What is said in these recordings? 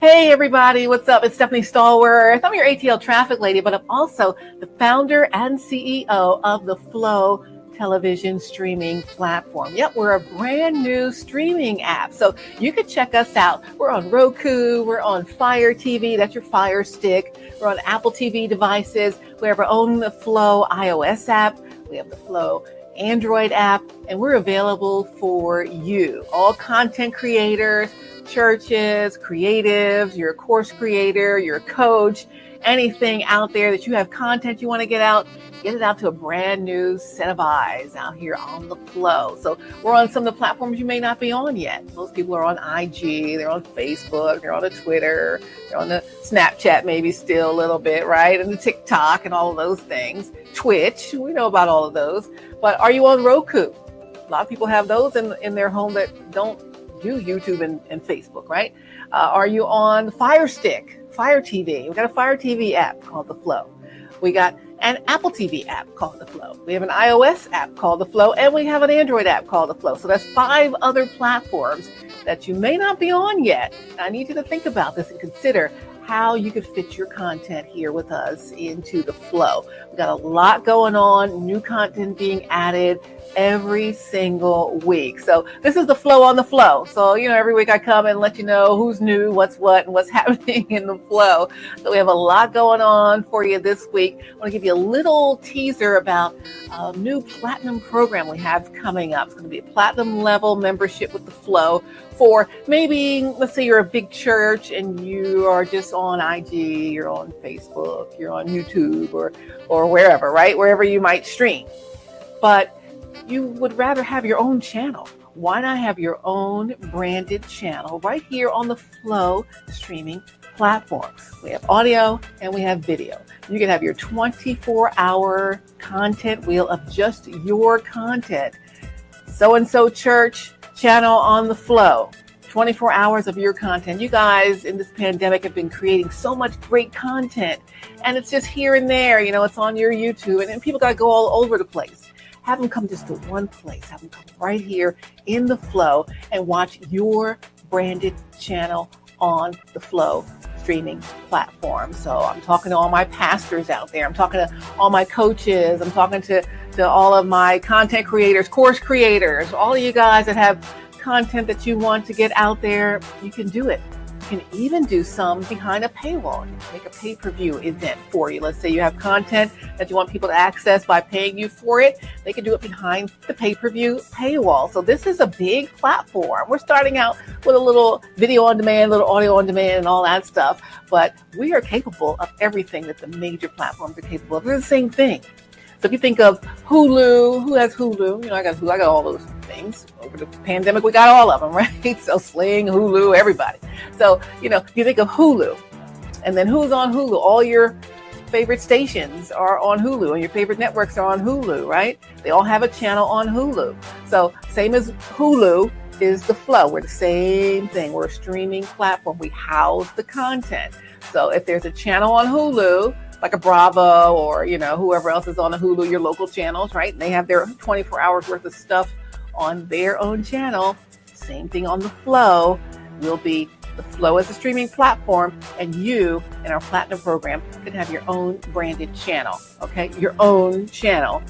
Hey everybody, what's up? It's Stephanie Stallworth. I'm your ATL traffic lady, but I'm also the founder and CEO of the Flow television streaming platform. Yep, we're a brand new streaming app. So you can check us out. We're on Roku, we're on Fire TV, that's your Fire Stick. We're on Apple TV devices. We have our own Flow iOS app. We have the Flow Android app, and we're available for you. All content creators, churches, creatives, you're a course creator, you're a coach, anything out there that you have content you want to get it out to a brand new set of eyes out here on the Flow. So we're on some of the platforms you may not be on yet. Most people are on IG, they're on Facebook, they're on a Twitter, they're on the Snapchat maybe still a little bit, right? And the TikTok and all of those things. Twitch, we know about all of those. But are you on Roku? A lot of people have those in their home that don't do YouTube and Facebook, right? Are you on Fire Stick, Fire TV? We got a Fire TV app called The Flow. We got an Apple TV app called The Flow. We have an iOS app called The Flow, and we have an Android app called The Flow. So that's 5 other platforms that you may not be on yet. I need you to think about this and consider how you could fit your content here with us into the Flow. We've got a lot going on, new content being added every single week. So this is the Flow on the Flow. So, every week I come and let you know who's new, what's what, and what's happening in the Flow. So we have a lot going on for you this week. I want to give you a little teaser about a new platinum program we have coming up. It's going to be a platinum level membership with the Flow for maybe, let's say you're a big church and you are just on IG, you're on Facebook, you're on YouTube or wherever, right? Wherever you might stream. But you would rather have your own channel. Why not have your own branded channel right here on the Flow streaming platform? We have audio and we have video. You can have your 24-hour content wheel of just your content. So-and-so church channel on the Flow. 24 hours of your content. You guys in this pandemic have been creating so much great content, and it's just here and there. It's on your YouTube, and people got to go all over the place. Have them come just to one place. Have them come right here in the Flow and watch your branded channel on the Flow streaming platform. So I'm talking to all my pastors out there. I'm talking to all my coaches. I'm talking to all of my content creators, course creators, all of you guys that have content that you want to get out there. You can do it. You can even do some behind a paywall. You can make a pay-per-view event for you. Let's say you have content that you want people to access by paying you for it. They can do it behind the pay-per-view paywall. So this is a big platform. We're starting out with a little video on demand, little audio on demand and all that stuff. But we are capable of everything that the major platforms are capable of. They're the same thing. So if you think of Hulu, who has Hulu? I got Hulu. I got all those things. Over the pandemic, we got all of them, right? So Sling, Hulu, everybody. So, you think of Hulu, and then who's on Hulu? All your favorite stations are on Hulu, and your favorite networks are on Hulu, right? They all have a channel on Hulu. So same as Hulu is the Flow. We're the same thing. We're a streaming platform. We house the content. So if there's a channel on Hulu, like a Bravo or, whoever else is on the Hulu, your local channels, right? And they have their 24 hours worth of stuff on their own channel. Same thing on the Flow. Will be the Flow as a streaming platform, and you in our Platinum program can have your own branded channel, okay? Your own channel.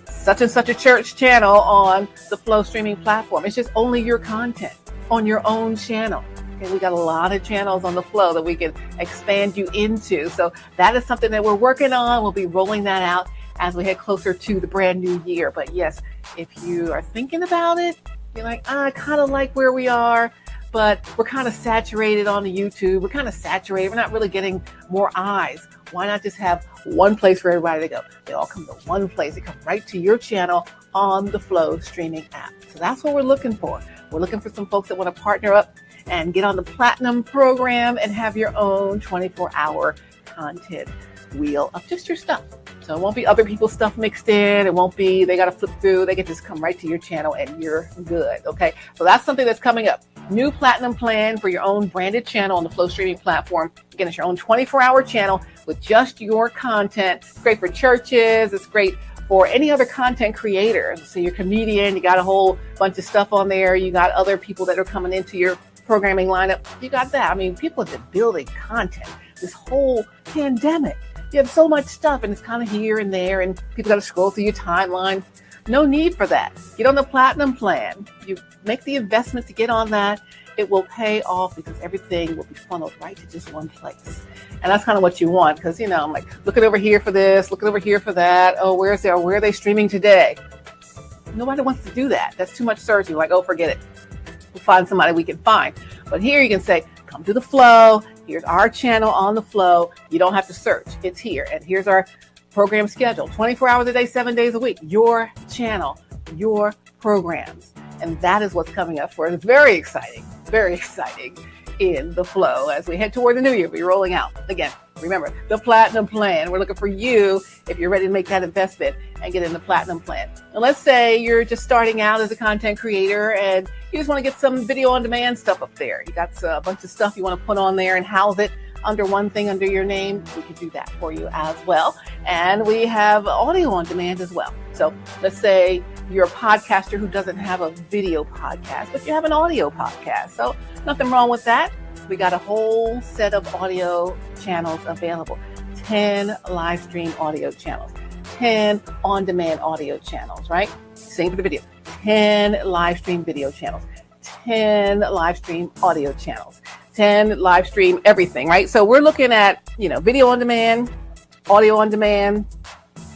Such and such a church channel on the Flow streaming platform. It's just only your content on your own channel. Okay, we got a lot of channels on the Flow that we can expand you into. So that is something that we're working on. We'll be rolling that out as we head closer to the brand new year. But yes, if you are thinking about it, you're like, I kind of like where we are, but we're kind of saturated on the YouTube. We're kind of saturated. We're not really getting more eyes. Why not just have one place for everybody to go? They all come to one place. They come right to your channel on the Flow streaming app. So that's what we're looking for. We're looking for some folks that want to partner up and get on the Platinum program and have your own 24-hour content wheel of just your stuff. So it won't be other people's stuff mixed in. It won't be, they got to flip through. They can just come right to your channel and you're good. Okay. So that's something that's coming up. New Platinum plan for your own branded channel on the Flow streaming platform. Again, it's your own 24-hour channel with just your content. It's great for churches. It's great for any other content creator. So you're a comedian, you got a whole bunch of stuff on there. You got other people that are coming into your programming lineup, you got that. I mean, people have been building content this whole pandemic. You have so much stuff and it's kind of here and there and people got to scroll through your timeline. No need for that. Get on the platinum plan. You make the investment to get on that. It will pay off because everything will be funneled right to just one place. And that's kind of what you want because, I'm like, looking over here for this, looking over here for that. Oh, where are they streaming today? Nobody wants to do that. That's too much searching. Like, oh, forget it. We'll find somebody we can find. But here you can say, come to the Flow. Here's our channel on the Flow. You don't have to search. It's here. And here's our program schedule. 24 hours a day, 7 days a week. Your channel, your programs. And that is what's coming up for us. It's very exciting in the Flow as we head toward the new year. We're rolling out. Again, remember, the Platinum Plan. We're looking for you if you're ready to make that investment and get in the Platinum Plan. And let's say you're just starting out as a content creator and you just want to get some video on demand stuff up there. You got a bunch of stuff you want to put on there and house it under one thing under your name. We can do that for you as well. And we have audio on demand as well. So let's say you're a podcaster who doesn't have a video podcast, but you have an audio podcast. So nothing wrong with that. We got a whole set of audio channels available. 10 live stream audio channels, 10 on-demand audio channels, right? Same for the video. 10 live stream video channels, 10 live stream audio channels, 10 live stream everything, right? So we're looking at, video on demand, audio on demand.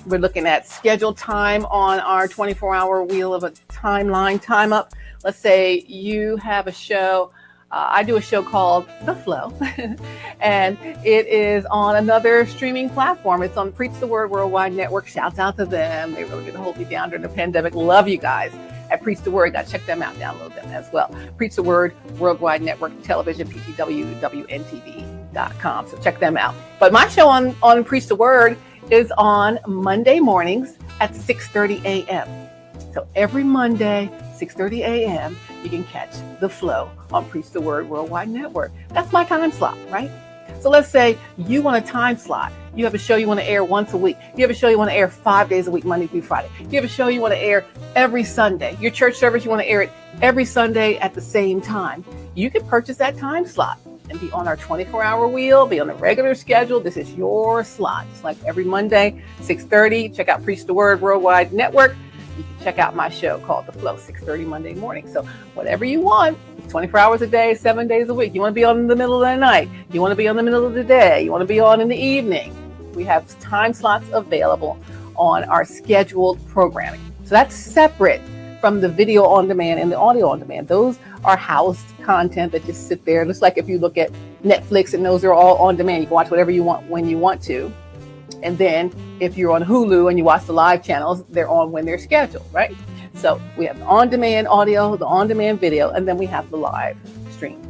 We're looking at scheduled time on our 24-hour wheel of a timeline, time up. Let's say you have a show. I do a show called The Flow, and it is on another streaming platform. It's on Preach the Word Worldwide Network. Shouts out to them. They really did hold me down during the pandemic. Love you guys at Preach the Word. Got to check them out, download them as well. Preach the Word Worldwide Network Television, PTW, WNTV.com. So check them out. But my show on Preach the Word is on Monday mornings at 6:30 a.m. So every Monday, 6:30 a.m., you can catch The Flow on Preach the Word Worldwide Network. That's my time slot, right? So let's say you want a time slot. You have a show you want to air once a week. You have a show you want to air 5 days a week, Monday through Friday. You have a show you want to air every Sunday. Your church service, you want to air it every Sunday at the same time. You can purchase that time slot and be on our 24-hour wheel, be on a regular schedule. This is your slot. It's like every Monday, 6:30. Check out Preach the Word Worldwide Network. You can check out my show called The Flow, 6:30 Monday morning. So whatever you want, 24 hours a day, 7 days a week. You want to be on in the middle of the night. You want to be on the middle of the day. You want to be on in the evening. We have time slots available on our scheduled programming. So that's separate from the video on demand and the audio on demand. Those are housed content that just sit there. Just like if you look at Netflix and those are all on demand. You can watch whatever you want when you want to. And then if you're on Hulu and you watch the live channels, they're on when they're scheduled, right? So we have the on-demand audio, the on-demand video, and then we have the live stream.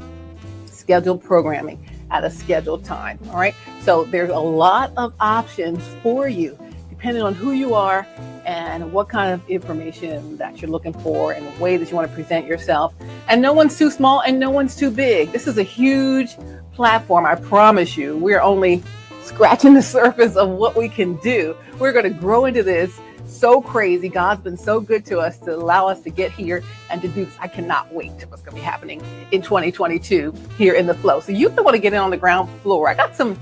Scheduled programming at a scheduled time, all right? So there's a lot of options for you, depending on who you are and what kind of information that you're looking for and the way that you want to present yourself. And no one's too small and no one's too big. This is a huge platform, I promise you. We're only scratching the surface of what we can do. We're going to grow into this so crazy. God's been so good to us to allow us to get here and to do this. I cannot wait to what's going to be happening in 2022 here in the Flow. So you want to get in on the ground floor. I got some,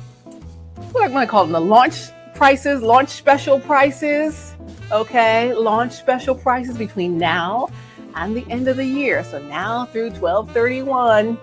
what I'm going to call them, the launch prices, launch special prices. Okay, launch special prices between now and the end of the year. So now through 12/31/21,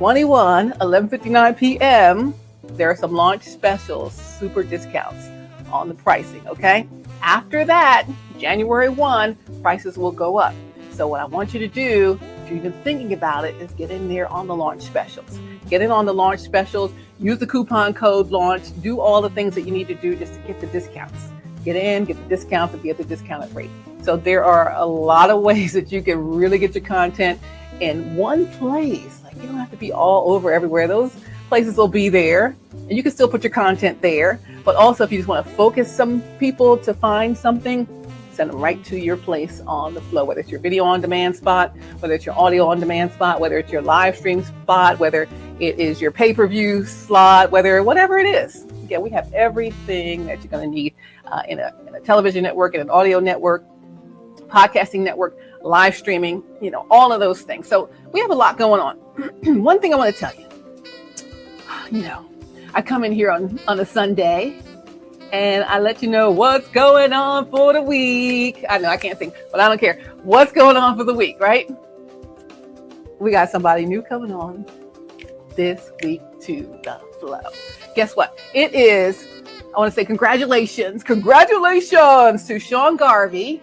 11:59 p.m., there are some launch specials, super discounts on the pricing, okay? After that, January 1, prices will go up. So what I want you to do, if you're even thinking about it, is get in there on the launch specials. Get in on the launch specials, use the coupon code LAUNCH, do all the things that you need to do just to get the discounts. Get in, get the discounts, and be at the discounted rate. So there are a lot of ways that you can really get your content in one place. Like, you don't have to be all over everywhere. Those places will be there, and you can still put your content there. But also, if you just want to focus some people to find something, send them right to your place on the Flow, whether it's your video on demand spot, whether it's your audio on demand spot, whether it's your live stream spot, whether it is your pay-per-view slot, whatever it is. Again, we have everything that you're going to need in a television network, in an audio network, podcasting network, live streaming, all of those things. So we have a lot going on. One thing I want to tell you, I come in here on a Sunday and I let you know what's going on for the week. I know I can't sing, but I don't care. What's going on for the week, right? We got somebody new coming on this week to the flow. Guess what? It is, I want to say congratulations to Sean Garvey,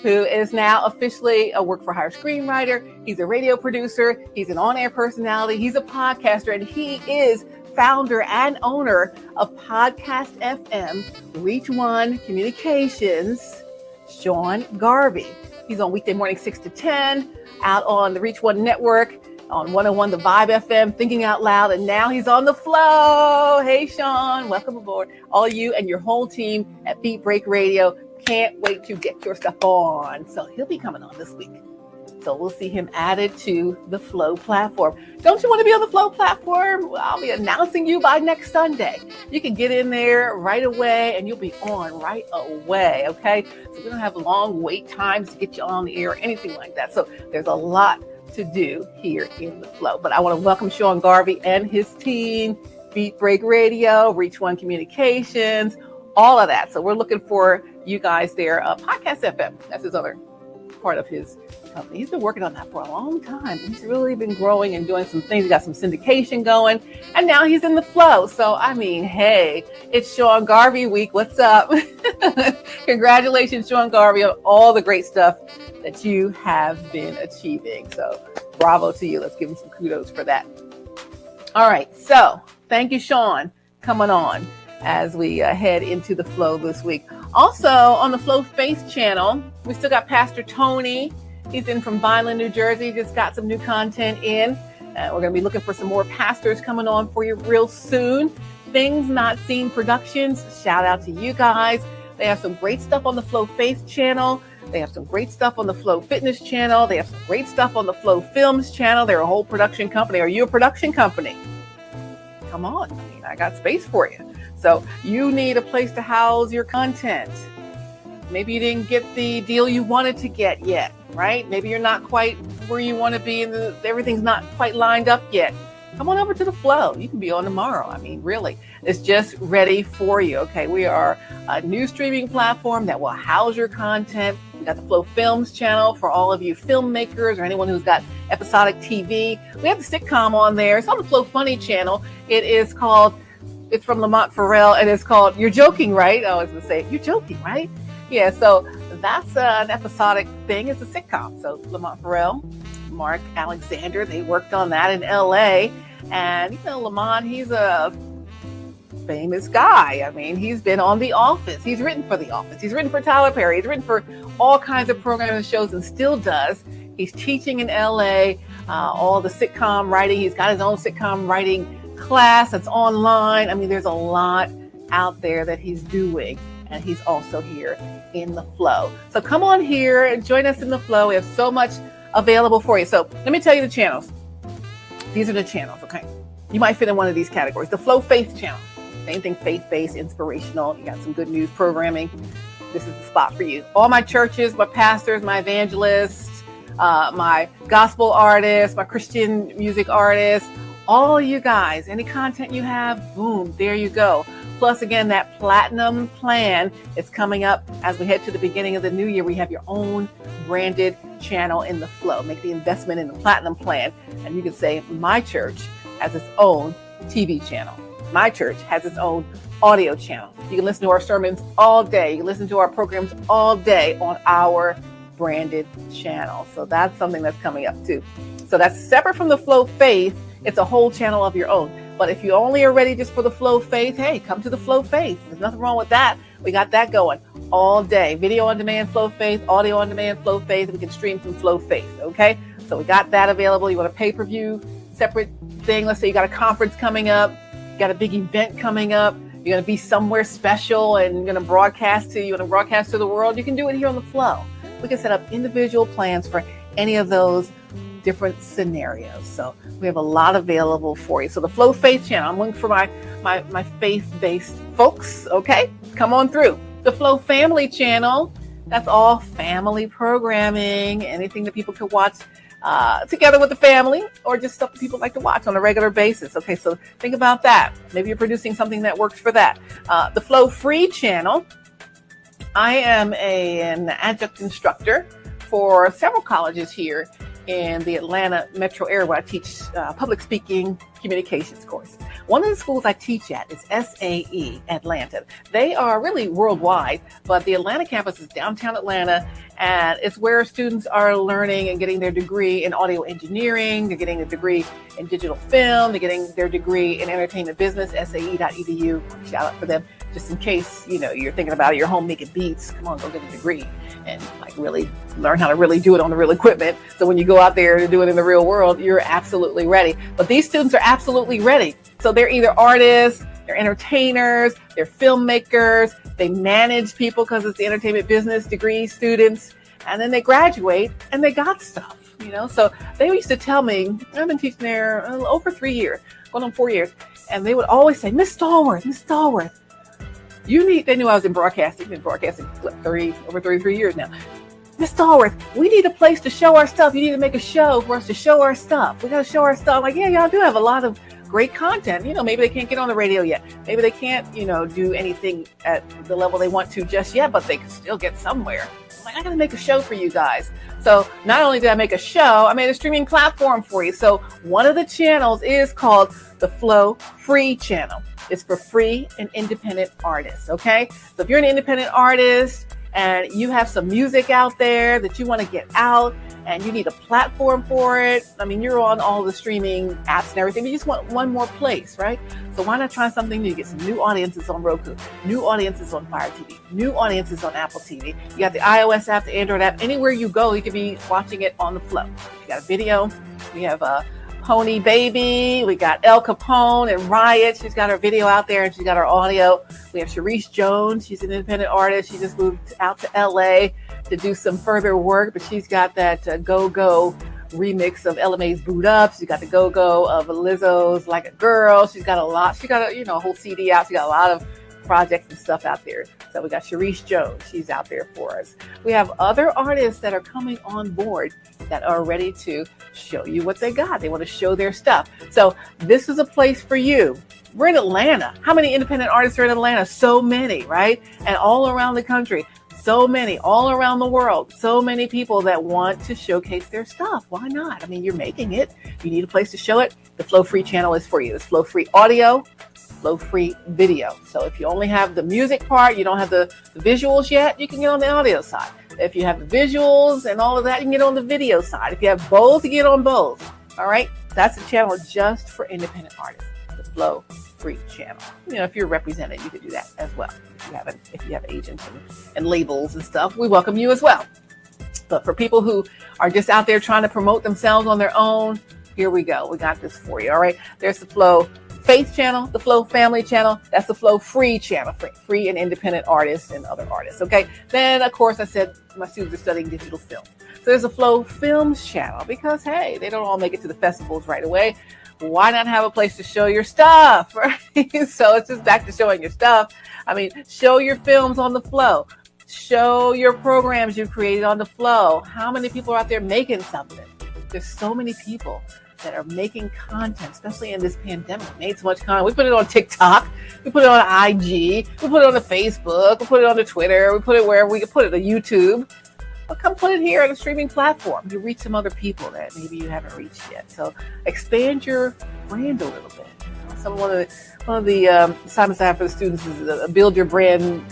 who is now officially a work-for-hire screenwriter. He's a radio producer. He's an on-air personality. He's a podcaster, and he is founder and owner of Podcast FM, Reach One Communications, Sean Garvey. He's on weekday morning 6 to 10, out on the Reach One Network, on 101 The Vibe FM, Thinking Out Loud, and now he's on the flow. Hey, Sean, welcome aboard. All you and your whole team at Beat Break Radio. Can't wait to get your stuff on. So he'll be coming on this week. So we'll see him added to the Flow platform. Don't you want to be on the Flow platform? Well, I'll be announcing you by next Sunday. You can get in there right away and you'll be on right away, okay? So we don't have long wait times to get you on the air or anything like that. So there's a lot to do here in the Flow. But I want to welcome Sean Garvey and his team, Beat Break Radio, Reach One Communications, all of that. So we're looking for you guys there. Podcast FM, that's his other part of his company. He's been working on that for a long time. He's really been growing and doing some things. He got some syndication going, and now he's in the flow. So, hey, it's Sean Garvey week. What's up? Congratulations, Sean Garvey, on all the great stuff that you have been achieving. So, bravo to you. Let's give him some kudos for that. All right. So, thank you, Sean, coming on as we head into the flow this week. Also, on the Flow Faith channel, we still got Pastor Tony. He's in from Vineland, New Jersey. Just got some new content in. We're going to be looking for some more pastors coming on for you real soon. Things Not Seen Productions. Shout out to you guys. They have some great stuff on the Flow Faith channel. They have some great stuff on the Flow Fitness channel. They have some great stuff on the Flow Films channel. They're a whole production company. Are you a production company? Come on. I got space for you. So you need a place to house your content. Maybe you didn't get the deal you wanted to get yet, right? Maybe you're not quite where you want to be and everything's not quite lined up yet. Come on over to the Flow. You can be on tomorrow. Really, it's just ready for you. Okay, we are a new streaming platform that will house your content. We got the Flow Films channel for all of you filmmakers or anyone who's got episodic TV. We have the sitcom on there. It's on the Flow Funny channel. It's from Lamont Farrell, and it's called You're Joking, Right? I was going to say, You're Joking, Right? Yeah, so that's an episodic thing. It's a sitcom. So Lamont Farrell, Mark Alexander, they worked on that in LA. And, Lamont, he's a famous guy. He's been on The Office. He's written for The Office. He's written for Tyler Perry. He's written for all kinds of programs and shows and still does. He's teaching in LA, all the sitcom writing. He's got his own sitcom writing class that's online. There's a lot out there that he's doing, and he's also here in the Flow. So come on here and join us in the Flow. We have so much available for you. So let me tell you the channels. These are the channels, okay? You might fit in one of these categories. The Flow Faith channel, same thing, faith-based, inspirational. You got some good news programming. This is the spot for you. All my churches, my pastors, my evangelists, my gospel artists, my Christian music artists, all you guys, any content you have, boom, there you go. Plus, again, that platinum plan is coming up as we head to the beginning of the new year. We have your own branded channel in the Flow. Make the investment in the platinum plan, and you can say, my church has its own TV channel. My church has its own audio channel. You can listen to our sermons all day. You can listen to our programs all day on our branded channel. So that's something that's coming up too. So that's separate from the Flow Faith. It's a whole channel of your own. But if you only are ready just for the Flow Faith, hey, come to the Flow Faith. There's nothing wrong with that. We got that going all day. Video on demand, Flow Faith, audio on demand, Flow Faith. We can stream some Flow Faith, okay? So we got that available. You want a pay-per-view, separate thing. Let's say you got a conference coming up. You got a big event coming up. You're going to be somewhere special and you're going to broadcast to the world. You can do it here on the Flow. We can set up individual plans for any of those different scenarios. So we have a lot available for you. So the Flow Faith channel, I'm looking for my faith-based folks. Okay, come on through. The Flow Family channel, That's all family programming, anything that people could watch together with the family, or just stuff that people like to watch on a regular basis. Okay, so think about that. Maybe you're producing something that works for that. The Flow Free channel. I am an adjunct instructor for several colleges here in the Atlanta metro area where I teach public speaking communications course. One of the schools I teach at is SAE Atlanta. They are really worldwide, but the Atlanta campus is downtown Atlanta, and it's where students are learning and getting their degree in audio engineering. They're getting a degree in digital film. They're getting their degree in entertainment business, SAE.edu. Shout out for them. Just in case, you're thinking about it, you're home making beats, come on, go get a degree and really learn how to really do it on the real equipment. So when you go out there to do it in the real world, you're absolutely ready. But these students are absolutely ready. So they're either artists, they're entertainers, they're filmmakers, they manage people because it's the entertainment business degree students, and then they graduate and they got stuff. So they used to tell me, I've been teaching there over 3 years, going on 4 years, and they would always say, Miss Stallworth, they knew I was in broadcasting. I've been broadcasting over 33 years now. Miss Stallworth, we need a place to show our stuff. You need to make a show for us to show our stuff. We got to show our stuff. Like, yeah, y'all do have a lot of great content. Maybe they can't get on the radio yet. Maybe they can't, do anything at the level they want to just yet, but they can still get somewhere. I'm like, I got to make a show for you guys. So not only did I make a show, I made a streaming platform for you. So one of the channels is called the Flow Free channel. It's for free and independent artists. Okay. So if you're an independent artist and you have some music out there that you want to get out and you need a platform for it, you're on all the streaming apps and everything, but you just want one more place, right? So why not try something new? Get some new audiences on Roku, new audiences on Fire TV, new audiences on Apple TV. You got the iOS app, the Android app. Anywhere you go, you could be watching it on the flow. You got a video. We have Pony Baby, we got El Capone and Riot. She's got her video out there and she's got her audio. We have Sharice Jones. She's an independent artist. She just moved out to LA to do some further work, but she's got that go-go remix of LMA's Boot Up. She's got the go-go of Lizzo's Like a Girl. She's got a lot. She got a whole CD out. She got a lot of projects and stuff out there. So we got Sharice Jones. She's out there for us. We have other artists that are coming on board that are ready to show you what they got. They want to show their stuff. So this is a place for you. We're in Atlanta. How many independent artists are in Atlanta? So many, right? And all around the country. So many, all around the world. So many people that want to showcase their stuff. Why not? You're making it. You need a place to show it. The Flow Free channel is for you. It's Flow Free audio, Flow Free video. So if you only have the music part, you don't have the visuals yet, you can get on the audio side. If you have the visuals and all of that, you can get on the video side. If you have both, you get on both. All right. That's a channel just for independent artists, the Flow Free channel. If you're represented, you could do that as well. If you have agents and labels and stuff, we welcome you as well. But for people who are just out there trying to promote themselves on their own, here we go. We got this for you. All right. There's the Flow Faith channel, the Flow Family channel. That's the Flow Free channel, free and independent artists and other artists. Okay. Then, of course, I said my students are studying digital film. So there's a Flow Films channel because, hey, they don't all make it to the festivals right away. Why not have a place to show your stuff, right? So it's just back to showing your stuff. Show your films on the Flow. Show your programs you've created on the Flow. How many people are out there making something? There's so many people that are making content, especially in this pandemic. We made so much content. We put it on TikTok. We put it on IG. We put it on the Facebook. We put it on the Twitter. We put it wherever we could put it, on YouTube. But come put it here on a streaming platform. You reach some other people that maybe you haven't reached yet. So expand your brand a little bit. One of the assignments I have for the students is build your brand,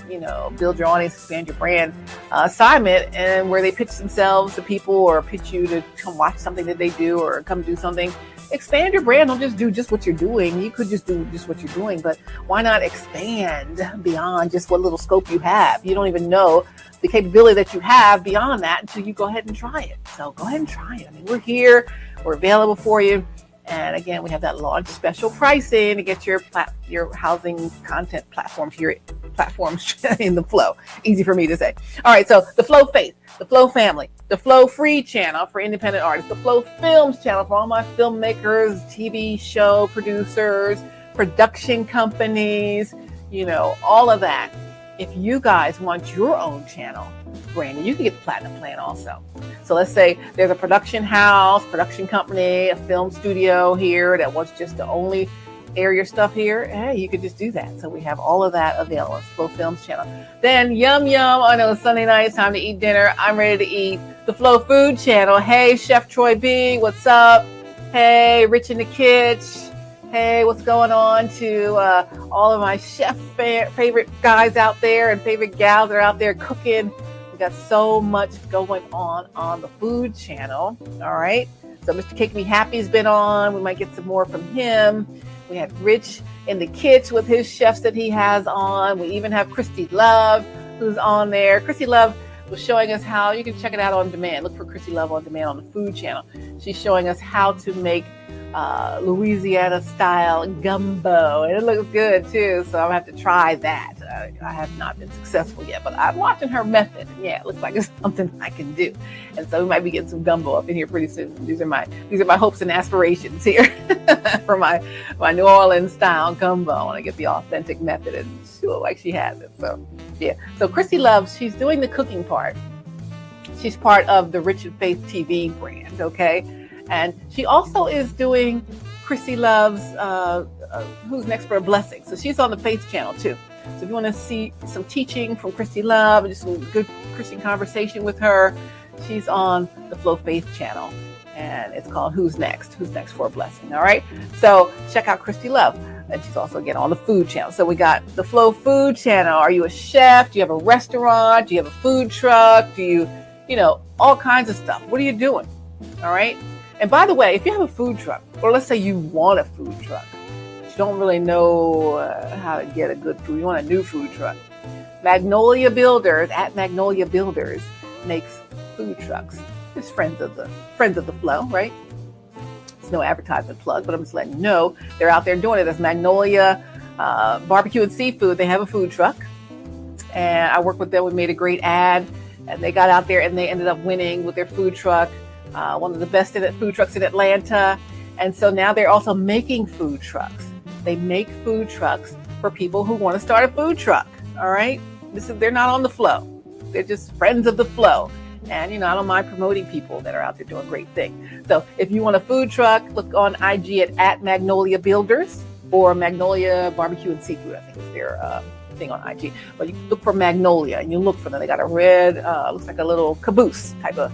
build your audience, expand your brand assignment, and where they pitch themselves to people or pitch you to come watch something that they do or come do something. Expand your brand. Don't just do just what you're doing. You could just do just what you're doing, but why not expand beyond just what little scope you have? You don't even know the capability that you have beyond that until you go ahead and try it. So go ahead and try it. We're here. We're available for you. And again, we have that launch special pricing to get your housing content platforms here, platforms in the Flow. Easy for me to say. All right, so the Flow Faith, the Flow Family, the Flow Free channel for independent artists, the Flow Films channel for all my filmmakers, TV show producers, production companies, all of that. If you guys want your own channel, brand new. You can get the platinum plan also. So let's say there's a production house, production company, a film studio here that wants just to only air your stuff here. Hey, you could just do that. So we have all of that available on Flow Films channel. Then yum. I know it's Sunday night. It's time to eat dinner. I'm ready to eat. The Flow Food channel. Hey, Chef Troy B, what's up? Hey, Rich in the Kitch. Hey, what's going on to all of my chef favorite guys out there and favorite gals that are out there cooking. We got so much going on the food channel. All right. So Mr. Cake Me Happy's been on. We might get some more from him. We had Rich in the Kitch with his chefs that he has on. We even have Christy Love who's on there. Christy Love was showing us how, you can check it out on demand. Look for Christy Love on demand on the food channel. She's showing us how to make Louisiana style gumbo, and it looks good too, so I'm gonna have to try that. I have not been successful yet, but I'm watching her method, and yeah, it looks like it's something I can do. And so we might be getting some gumbo up in here pretty soon. These are my hopes and aspirations here for my New Orleans style gumbo. I want to get the authentic method, and she looks like she has it. So yeah, so Christy Loves, she's doing the cooking part. She's part of the Rich and Faith TV brand, okay? And she also is doing Christy Loves Who's Next for a Blessing. So she's on the Faith channel too. So if you want to see some teaching from Christy Love and just some good Christian conversation with her, she's on the Flow Faith channel. And it's called Who's Next for a Blessing. All right. So check out Christy Love. And she's also, again, on the food channel. So we got the Flow Food channel. Are you a chef? Do you have a restaurant? Do you have a food truck? Do you all kinds of stuff? What are you doing? All right. And by the way, if you have a food truck, or let's say you want a food truck, but you don't really know how to get a good food, you want a new food truck. Magnolia Builders, at Magnolia Builders, makes food trucks. It's friends of the flow, right? It's no advertisement plug, but I'm just letting you know they're out there doing it. That's Magnolia Barbecue and Seafood. They have a food truck, and I worked with them. We made a great ad, and they got out there and they ended up winning with their food truck. One of the best food trucks in Atlanta. And so now they're also making food trucks. They make food trucks for people who want to start a food truck. All right. They're not on the flow. They're just friends of the flow. And, I don't mind promoting people that are out there doing great things. So if you want a food truck, look on IG at Magnolia Builders or Magnolia Barbecue and Seafood. I think is their thing on IG. But you look for Magnolia and you look for them. They got a red, looks like a little caboose type of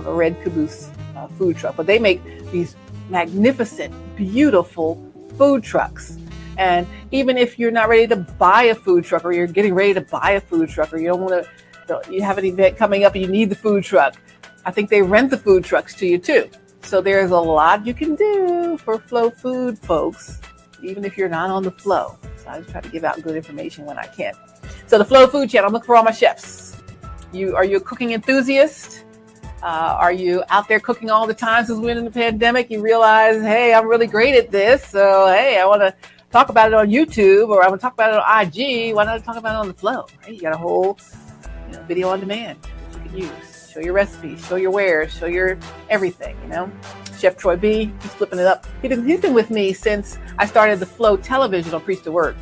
a red caboose food truck. But they make these magnificent, beautiful food trucks. And even if you're not ready to buy a food truck, or you're getting ready to buy a food truck, or you don't want to, you have an event coming up and you need the food truck, I think they rent the food trucks to you too. So there's a lot you can do for Flow Food folks, even if you're not on the flow. So I just try to give out good information when I can. So the Flow Food channel, I'm looking for all my chefs. Are you a cooking enthusiast? Are you out there cooking all the time since we're in the pandemic? You realize, hey, I'm really great at this. So, hey, I want to talk about it on YouTube, or I want to talk about it on IG. Why not talk about it on the flow? Right? You got a whole video on demand that you can use. Show your recipes, show your wares, show your everything, Chef Troy B, he's flipping it up. He's been with me since I started the Flow Television on Priest to Word.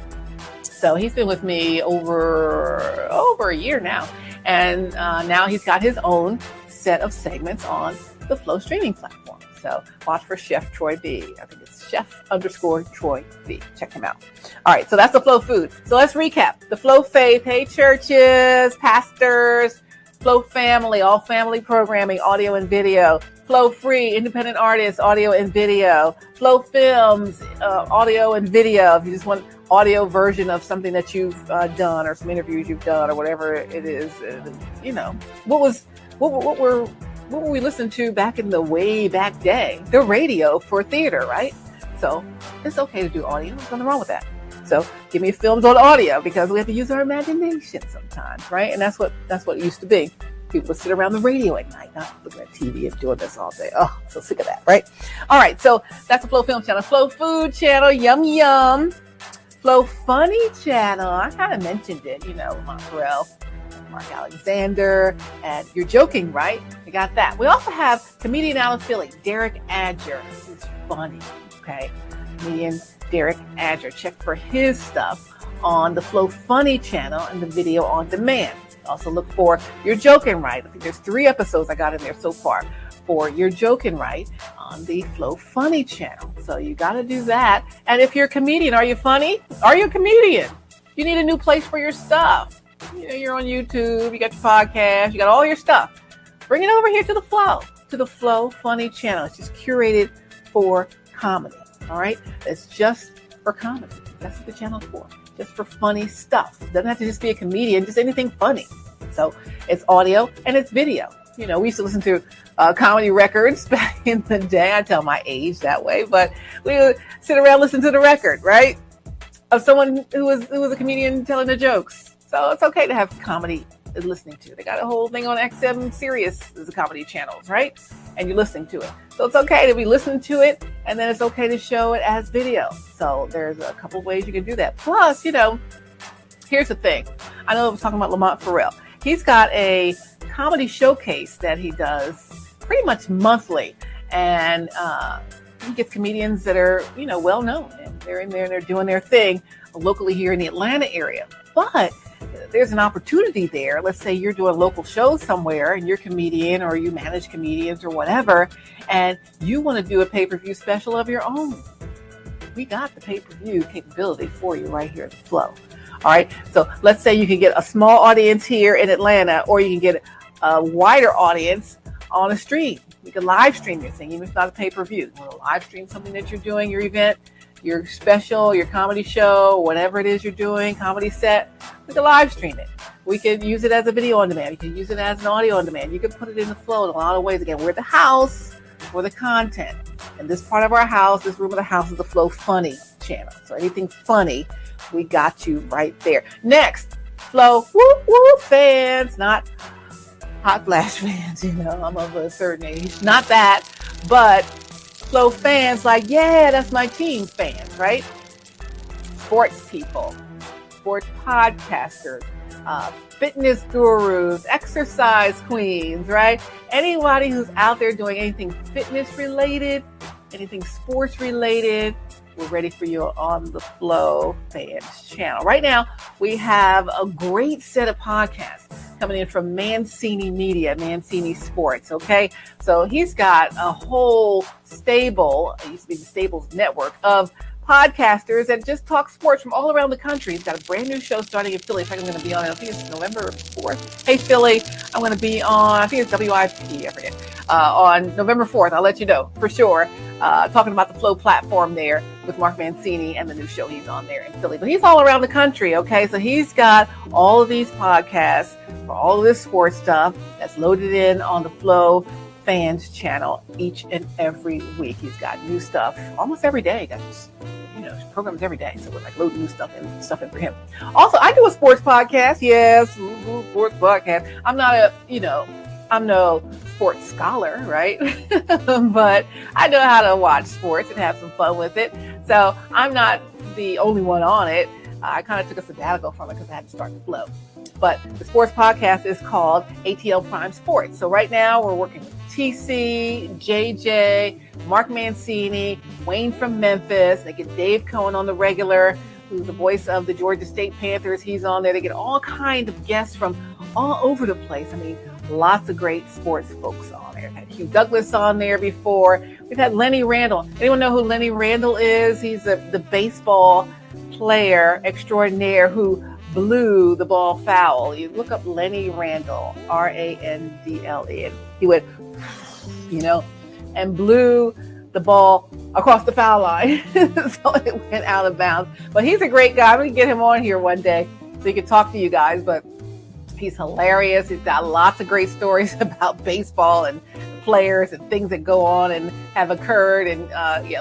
So he's been with me over a year now. And now he's got his own set of segments on the Flow streaming platform. So watch for Chef Troy B. I think it's Chef_Troy B. Check him out. All right, so that's the Flow Food. So let's recap. The Flow Faith, hey churches, pastors, Flow Family, all family programming, audio and video. Flow Free, independent artists, audio and video. Flow Films, audio and video. If you just want audio version of something that you've done, or some interviews you've done, or whatever it is, what were we listening to back in the way back day? The radio for theater, right? So it's okay to do audio. There's nothing wrong with that. So give me films on audio, because we have to use our imagination sometimes, right? And that's what it used to be. People would sit around the radio at night, not looking at TV and doing this all day. Oh, I'm so sick of that, right? All right, so that's the Flow Film channel. Flow Food channel, yum. Flow Funny channel, I kind of mentioned it, Montreal, Mark Alexander, and You're Joking, right? We got that. We also have comedian out of Philly, Derek Adger. He's funny, okay? Comedian Derek Adger. Check for his stuff on the Flow Funny channel and the video on demand. Also look for You're Joking Right. I think there's 3 episodes I got in there so far for You're Joking Right on the Flow Funny channel. So you got to do that. And if you're a comedian, are you funny? Are you a comedian? You need a new place for your stuff. You're on YouTube, you got your podcast, you got all your stuff. Bring it over here to the Flow Funny channel. It's just curated for comedy. All right. It's just for comedy. That's what the channel's for. Just for funny stuff. It doesn't have to just be a comedian, just anything funny. So it's audio and it's video. We used to listen to comedy records back in the day. I tell my age that way, but we would sit around listening to the record, right? Of someone who was a comedian telling the jokes. So it's okay to have comedy listening to. They got a whole thing on XM Sirius as a comedy channels, right? And you're listening to it. So it's okay to be listening to it, and then it's okay to show it as video. So there's a couple ways you can do that. Plus, here's the thing. I know I was talking about Lamont Farrell. He's got a comedy showcase that he does pretty much monthly. And he gets comedians that are, well known. And they're in there and they're doing their thing locally here in the Atlanta area. But there's an opportunity there. Let's say you're doing local shows somewhere and you're a comedian or you manage comedians or whatever, and you want to do a pay-per-view special of your own. We got the pay-per-view capability for you right here at the Flow. All right. So let's say you can get a small audience here in Atlanta, or you can get a wider audience on a stream. You can live stream your thing, even if it's not a pay-per-view. You want to live stream something that you're doing, your event, your special, your comedy show, whatever it is you're doing, comedy set, we can live stream it. We could use it as a video on demand. You can use it as an audio on demand. You can put it in the Flow in a lot of ways. Again, we're the house for the content. And this part of our house, this room of the house, is the Flow Funny channel. So anything funny, we got you right there. Next, Flow fans, not Hot Flash fans. I'm of a certain age. Not that, but Flow fans like, yeah, that's my team fans, right? Sports people, sports podcasters, fitness gurus, exercise queens, right? Anybody who's out there doing anything fitness related, anything sports related, we're ready for you on the Flow Fans channel. Right now, we have a great set of podcasts coming in from Mancini Media, Mancini Sports, okay? So he's got a whole stable, it used to be the Stables Network, of podcasters that just talk sports from all around the country. He's got a brand new show starting in Philly. In fact, I'm going to be on it. I think it's November 4th. Hey, Philly, I'm going to be on, I think it's WIP, I forget, on November 4th. I'll let you know for sure. Talking about the Flow platform there with Mark Mancini and the new show he's on there in Philly. But he's all around the country, okay? So he's got all of these podcasts for all of this sports stuff that's loaded in on the Flow Fans channel each and every week. He's got new stuff almost every day. He got programs every day. So we're like loading new stuff in for him. Also, I do a sports podcast. Yes, sports podcast. I'm not I'm no sports scholar, right? But I know how to watch sports and have some fun with it. So I'm not the only one on it. I kind of took a sabbatical from it because I had to start the Flow. But the sports podcast is called ATL Prime Sports. So right now we're working with TC, JJ, Mark Mancini, Wayne from Memphis. They get Dave Cohen on the regular, who's the voice of the Georgia State Panthers. He's on there. They get all kinds of guests from all over the place. I mean, lots of great sports folks on there. We've had Hugh Douglas on there before. We've had Lenny Randall. Anyone know who Lenny Randall is? He's the baseball player extraordinaire who blew the ball foul. You look up Lenny Randall, Randle. He went, and blew the ball across the foul line. So it went out of bounds. But he's a great guy. I'm going to get him on here one day so he can talk to you guys. But he's hilarious. He's got lots of great stories about baseball and players and things that go on and have occurred. And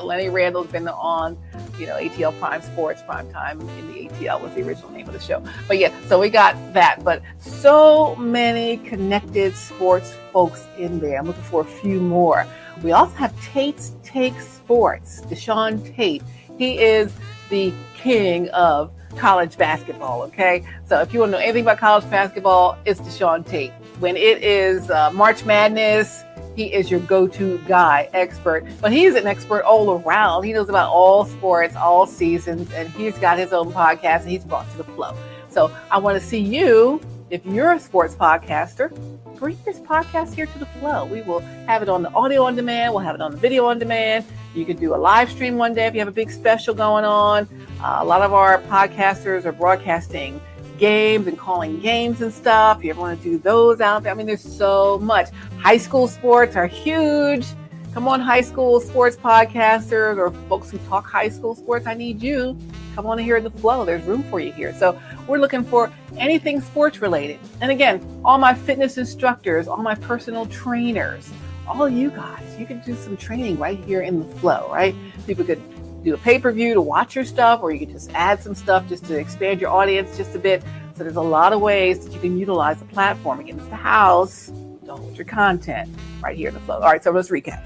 Lenny Randall's been on, ATL Prime Sports, Prime Time in the ATL was the original name of the show. But so we got that. But so many connected sports folks in there. I'm looking for a few more. We also have Tate's Take Sports, Deshaun Tate. He is the king of college basketball, okay? So if you want to know anything about college basketball, it's Deshaun Tate. When it is March Madness, he is your go-to guy, expert. But he's an expert all around. He knows about all sports, all seasons, and he's got his own podcast, and he's brought to the Flow. So I want to see you if you're a sports podcaster, bring this podcast here to the Flow. We will have it on the audio on demand. We'll have it on the video on demand. You can do a live stream one day if you have a big special going on. A lot of our podcasters are broadcasting games and calling games and stuff. If you ever want to do those out there, I mean, there's so much. High school sports are huge. Come on, high school sports podcasters or folks who talk high school sports, I need you. Come on here in the Flow. There's room for you here. So we're looking for anything sports related. And again, all my fitness instructors, all my personal trainers, all you guys, you can do some training right here in the Flow, right? People could do a pay-per-view to watch your stuff, or you could just add some stuff just to expand your audience just a bit. So there's a lot of ways that you can utilize the platform against the house to hold your content right here in the Flow. All right, so let's recap.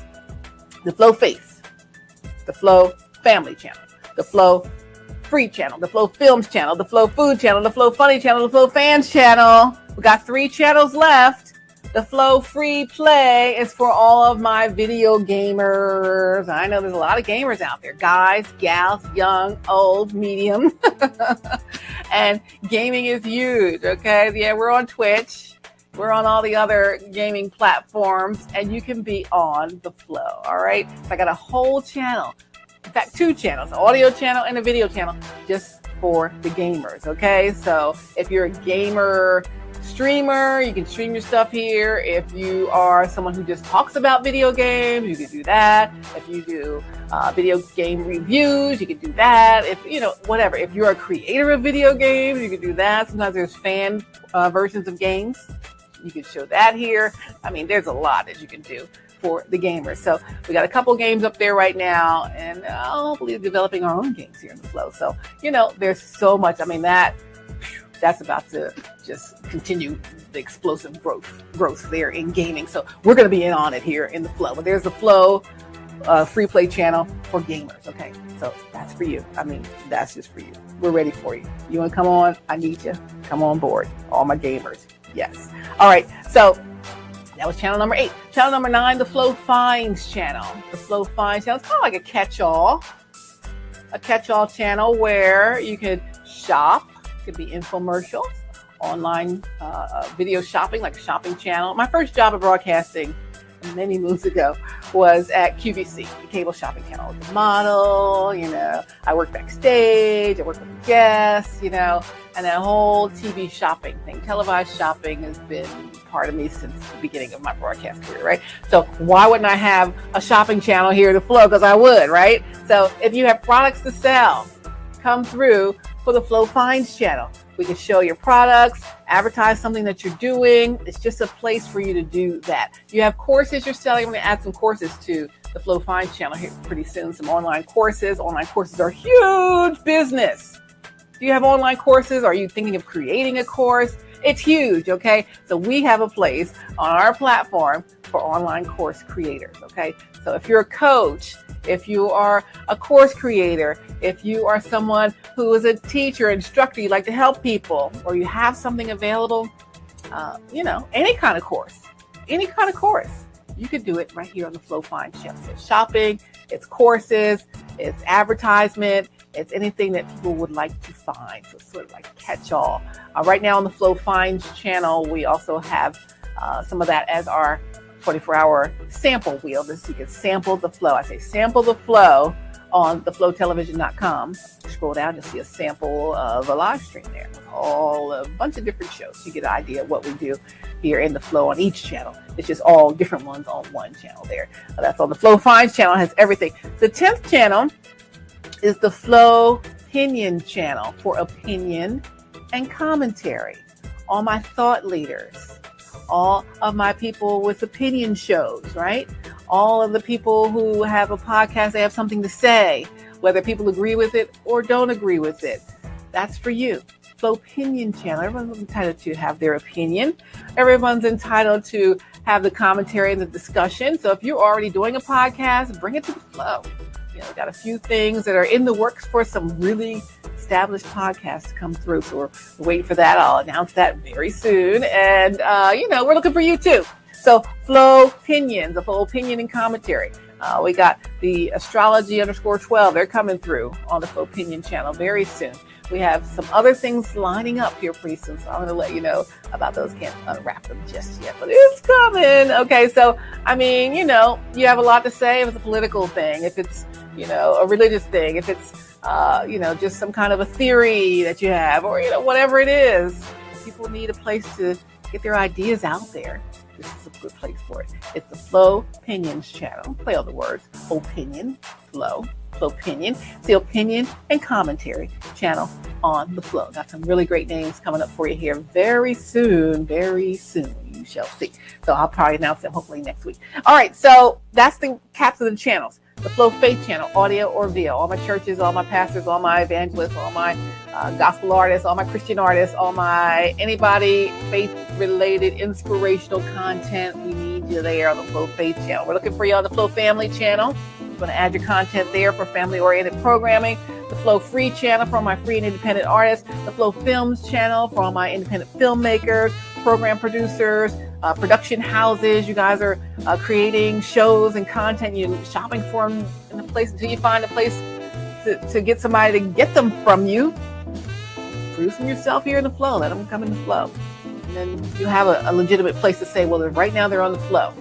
The Flow Face, the Flow Family Channel, the Flow Free Channel, the Flow Films Channel, the Flow Food Channel, the Flow Funny Channel, the Flow Fans Channel. We got 3 channels left. The Flow Free Play is for all of my video gamers. I know there's a lot of gamers out there, guys, gals, young, old, medium. And gaming is huge, okay? Yeah, we're on Twitch. We're on all the other gaming platforms, and you can be on the Flow, all right? So I got a whole channel. In fact, 2 channels, an audio channel and a video channel, just for the gamers, okay? So if you're a gamer streamer, you can stream your stuff here. If you are someone who just talks about video games, you can do that. If you do video game reviews, you can do that. If, whatever. If you're a creator of video games, you can do that. Sometimes there's fan versions of games. You can show that here. I mean, there's a lot that you can do for the gamers. So we got a couple games up there right now, and hopefully developing our own games here in the Flow. So, there's so much. I mean, that's about to just continue the explosive growth there in gaming. So we're going to be in on it here in the Flow. But there's the Flow Free Play channel for gamers. Okay, so that's for you. I mean, that's just for you. We're ready for you. You want to come on? I need you. Come on board. All my gamers. Yes. All right. So that was channel number 8. Channel number 9, the Flow Finds channel. The Flow Finds channel is kind of like a catch-all channel where you could shop. It could be infomercials, online video shopping, like a shopping channel. My first job of broadcasting many moons ago was at QVC, the cable shopping channel. I was a model, I worked backstage, I worked with guests, and that whole TV shopping thing, televised shopping, has been part of me since the beginning of my broadcast career, right? So why wouldn't I have a shopping channel here to Flow? Because I would, right? So if you have products to sell, come through for the Flow Finds channel. We can show your products, advertise something that you're doing. It's just a place for you to do that. You have courses you're selling. I'm going to add some courses to the Flow Finds channel here pretty soon. Some online courses. Online courses are huge business. Do you have online courses? Are you thinking of creating a course? It's huge, okay? So we have a place on our platform for online course creators, okay? So if you're a coach, if you are a course creator, if you are someone who is a teacher, instructor, you like to help people, or you have something available, any kind of course, you could do it right here on the Flow Finds channel. So shopping, it's courses, it's advertisement, it's anything that people would like to find. So it's sort of like catch-all. Right now on the Flow Finds channel, we also have some of that as our 24-hour sample wheel. This you can sample the flow. I say sample the flow on theflowtelevision.com. Scroll down, you'll see a sample of a live stream there with a bunch of different shows. You get an idea of what we do here in the Flow on each channel. It's just all different ones on one channel there. That's on the Flow Finds channel. It has everything. The 10th channel is the Flow Opinion channel for opinion and commentary. All my thought leaders, all of my people with opinion shows, right? All of the people who have a podcast, they have something to say, whether people agree with it or don't agree with it. That's for you. Flow Opinion channel. Everyone's entitled to have their opinion. Everyone's entitled to have the commentary and the discussion. So if you're already doing a podcast, bring it to the Flow. We've got a few things that are in the works for some really established podcasts to come through. So we're waiting for that. I'll announce that very soon. And, we're looking for you too. So Flow Opinions, a Flow Opinion and Commentary. We got the Astrology _12. They're coming through on the Flow Opinion channel very soon. we have some other things lining up here pretty soon. So I'm going to let you know about those. Can't unwrap them just yet, but it's coming. Okay. So, I mean, you have a lot to say if it's a political thing, if it's, a religious thing, if it's, just some kind of a theory that you have, or, whatever it is. People need a place to get their ideas out there. This is a good place for it. It's the Flow Opinions channel. Play on the words. Opinion, Flow Opinion. It's the opinion and commentary channel on the Flow. Got some really great names coming up for you here very soon. Very soon. You shall see. So I'll probably announce them hopefully next week. All right. So that's the caps of the channels. The Flow Faith channel, audio or video. All my churches, all my pastors, all my evangelists, all my gospel artists, all my Christian artists, all my anybody faith-related inspirational content. We need you there on the Flow Faith channel. We're looking for you on the Flow Family channel. You're going to add your content there for family-oriented programming. The Flow Free channel for all my free and independent artists. The Flow Films channel for all my independent filmmakers, program producers, production houses. You guys are creating shows and content. You're shopping for them in a place until you find a place to get somebody to get them from you. Produce them yourself here in the Flow. Let them come in the Flow. And then you have a legitimate place to say, well, right now they're on the Flow.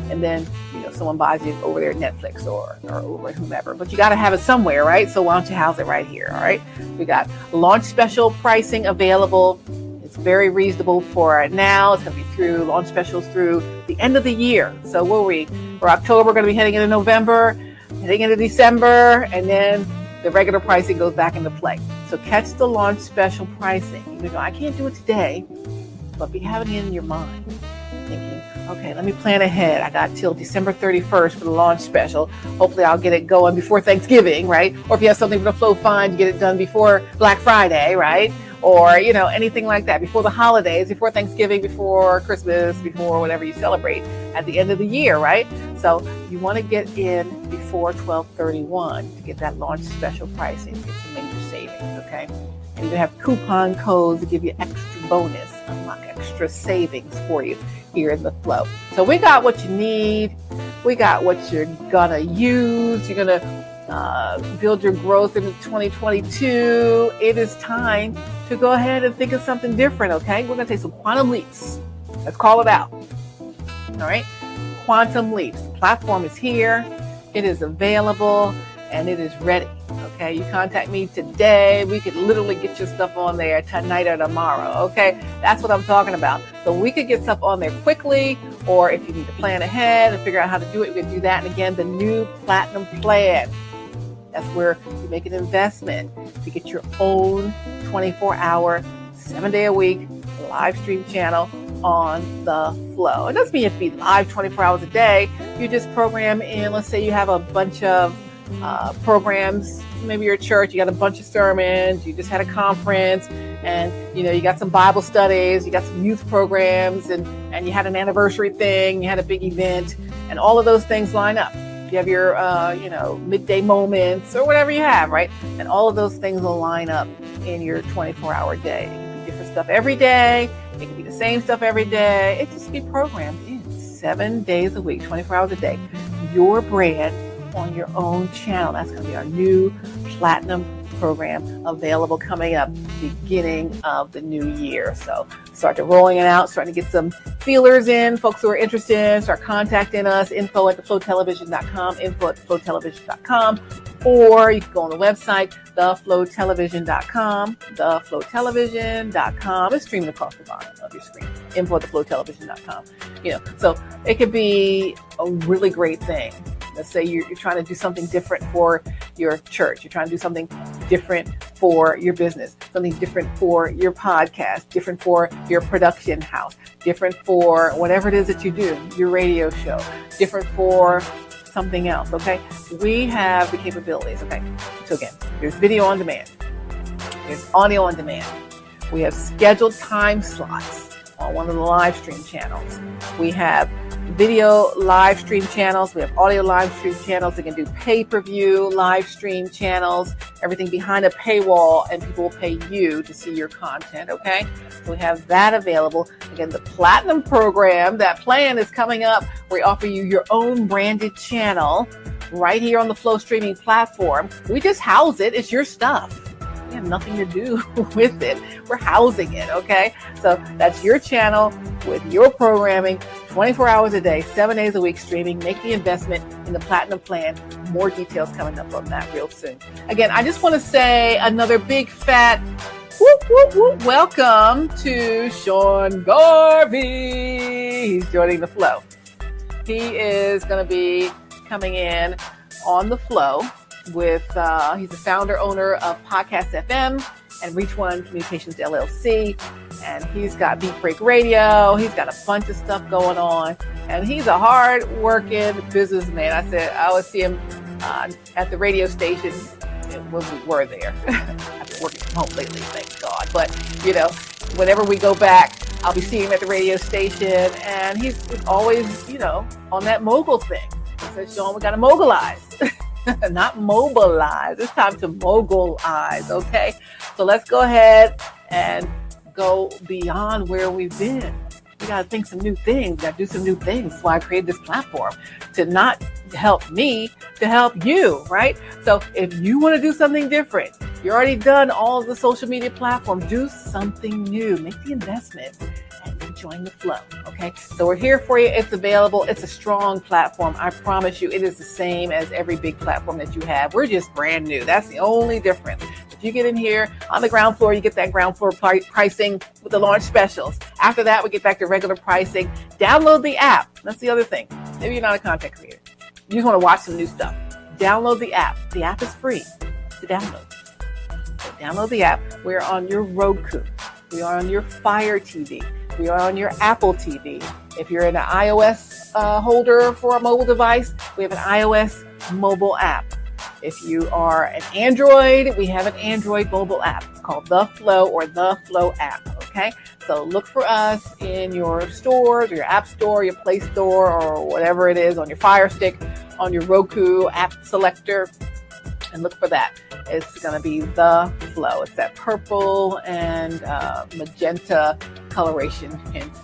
And then, someone buys you over there at Netflix or over at whomever. But you got to have it somewhere, right? So why don't you house it right here, all right? We got launch special pricing available. It's very reasonable for now. It's going to be through launch specials through the end of the year. So for October, we're going to be heading into November, heading into December, and then the regular pricing goes back into play. So catch the launch special pricing. Even though I can't do it today, but be having it in your mind, thinking, okay, let me plan ahead. I got till December 31st for the launch special. Hopefully I'll get it going before Thanksgiving, right? Or if you have something for the Flow Fund, you get it done before Black Friday, right? Or, anything like that, before the holidays, before Thanksgiving, before Christmas, before whatever you celebrate at the end of the year, right? So you want to get in before 12/31 to get that launch special pricing, get some major savings, okay? And you have coupon codes to give you extra bonus, unlock extra savings for you here in the Flow. So we got what you need. We got what you're gonna use. You're gonna build your growth into 2022. It is time to go ahead and think of something different, okay? We're going to take some quantum leaps. Let's call it out. All right? Quantum leaps. The platform is here. It is available, and it is ready, okay? You contact me today. We could literally get your stuff on there tonight or tomorrow, okay? That's what I'm talking about. So we could get stuff on there quickly, or if you need to plan ahead and figure out how to do it, we can do that. And again, the new Platinum Plan. That's where you make an investment to get your own 24-hour, 7-day-a-week live stream channel on the Flow. It doesn't mean you have to be live 24 hours a day. You just program in, let's say you have a bunch of programs, maybe your church, you got a bunch of sermons, you just had a conference, and you got some Bible studies, you got some youth programs, and you had an anniversary thing, you had a big event, and all of those things line up. You have your, midday moments or whatever you have, right? And all of those things will line up in your 24-hour day. It can be different stuff every day. It can be the same stuff every day. It just be programmed in 7 days a week, 24 hours a day. Your brand on your own channel. That's going to be our new Platinum program available coming up beginning of the new year. So start to rolling it out, starting to get some feelers in. Folks who are interested, start contacting us, info@theflowtelevision.com, info@theflowtelevision.com, or you can go on the website, theflowtelevision.com, theflowtelevision.com. It's streaming across the bottom of your screen, info@theflowtelevision.com. So it could be a really great thing. Let's say you're trying to do something different for your church. You're trying to do something different for your business, something different for your podcast, different for your production house, different for whatever it is that you do, your radio show, different for something else, okay? We have the capabilities, okay? So again, there's video on demand. There's audio on demand. We have scheduled time slots on one of the live stream channels. We have video live stream channels. We have audio live stream channels. We can do pay-per-view live stream channels, everything behind a paywall, and people will pay you to see your content, okay? So we have that available. Again, the Platinum program, that plan is coming up where we offer you your own branded channel right here on the Flow streaming platform. We just house it. It's your stuff. have nothing to do with it. We're housing it, okay? So that's your channel with your programming, 24 hours a day, 7 days a week streaming. Make the investment in the Platinum Plan. More details coming up on that real soon. Again, I just want to say another big fat whoop, whoop, whoop. Welcome to Sean Garvey. He's joining the flow. He is going to be coming in on the flow with, he's the founder, owner of Podcast FM and Reach One Communications LLC. And he's got Beat Break Radio. He's got a bunch of stuff going on. And he's a hard-working businessman. I always see him at the radio station when we were there. I've been working from home lately, thank God. But, whenever we go back, I'll be seeing him at the radio station, and he's always, on that mogul thing. He says, Sean, we got to mogulize. Not mobilize. It's time to mogulize, okay? So let's go ahead and go beyond where we've been. We got to think some new things. We got to do some new things. That's why I created this platform, to not help me, to help you, right? So if you want to do something different, you're already done all of the social media platforms, do something new, make the investment and join the flow, okay? So we're here for you. It's available. It's a strong platform. I promise you, it is the same as every big platform that you have. We're just brand new. That's the only difference. If you get in here on the ground floor, you get that ground floor pricing with the launch specials. After that, we get back to regular pricing. Download the app. That's the other thing. Maybe you're not a content creator. You just want to watch some new stuff. Download the app. The app is free to download. So download the app. We're on your Roku. We are on your Fire TV. We are on your Apple TV. If you're an iOS holder for a mobile device, we have an iOS mobile app. If you are an Android, we have an Android mobile app. It's called The Flow or The Flow app, okay? So look for us in your stores, or your App Store, your Play Store, or whatever it is, on your Fire Stick, on your Roku app selector, and look for that. It's going to be The Flow. It's that purple and magenta coloration, hence,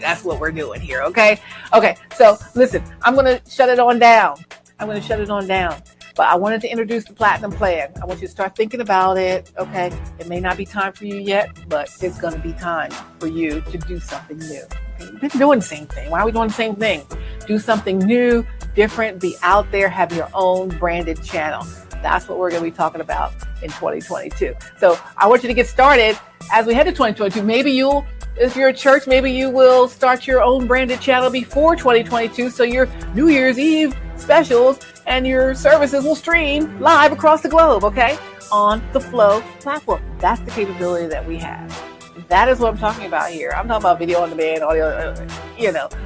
that's what we're doing here, okay? Okay, so listen, I'm going to shut it on down. But I wanted to introduce the Platinum Plan. I want you to start thinking about it, okay? It may not be time for you yet, but it's going to be time for you to do something new. Okay? You've been doing the same thing. Why are we doing the same thing? Do something new, different, be out there, have your own branded channel. That's what we're going to be talking about in 2022. So I want you to get started as we head to 2022. Maybe if you're a church, maybe you will start your own branded channel before 2022. So your New Year's Eve specials and your services will stream live across the globe, okay? On the Flow platform. That's the capability that we have. That is what I'm talking about here. I'm talking about video on demand, audio,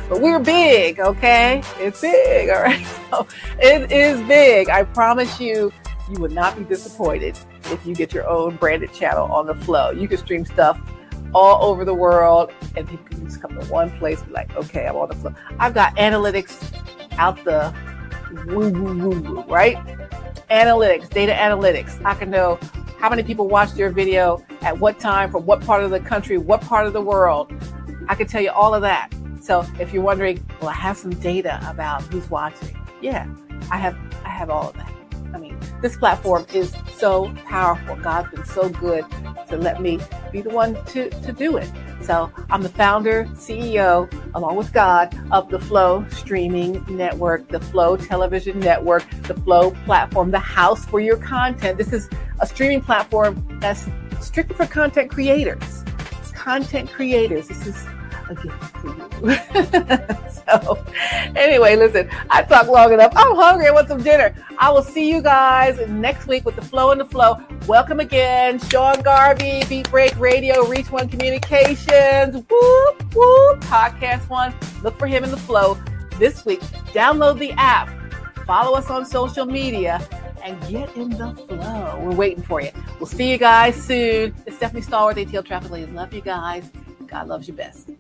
but we're big, okay? It's big, all right? So it is big. I promise you, you would not be disappointed if you get your own branded channel on the Flow. You can stream stuff all over the world, and people can just come to one place and be like, okay, I'm on the Flow. I've got analytics out the woo, right? Analytics, data analytics. I can know how many people watched your video, at what time, from what part of the country, what part of the world. I can tell you all of that. So if you're wondering, well, I have some data about who's watching. Yeah, I have all of that. I mean, this platform is so powerful. God's been so good to let me be the one to do it. So I'm the founder, CEO, along with God, of the Flow Streaming Network, the Flow Television Network, the Flow platform, the house for your content. This is a streaming platform that's strictly for content creators. This is a gift for you. So anyway, listen, I talked long enough. I'm hungry. I want some dinner. I will see you guys next week with the Flow and the Flow. Welcome again, Sean Garvey, Beat Break Radio, Reach One Communications, whoop, whoop, Podcast One. Look for him in the Flow this week. Download the app. Follow us on social media and get in the flow. We're waiting for you. We'll see you guys soon. It's Stephanie Stallworth, ATL Traffic Lady. Love you guys. God loves you best.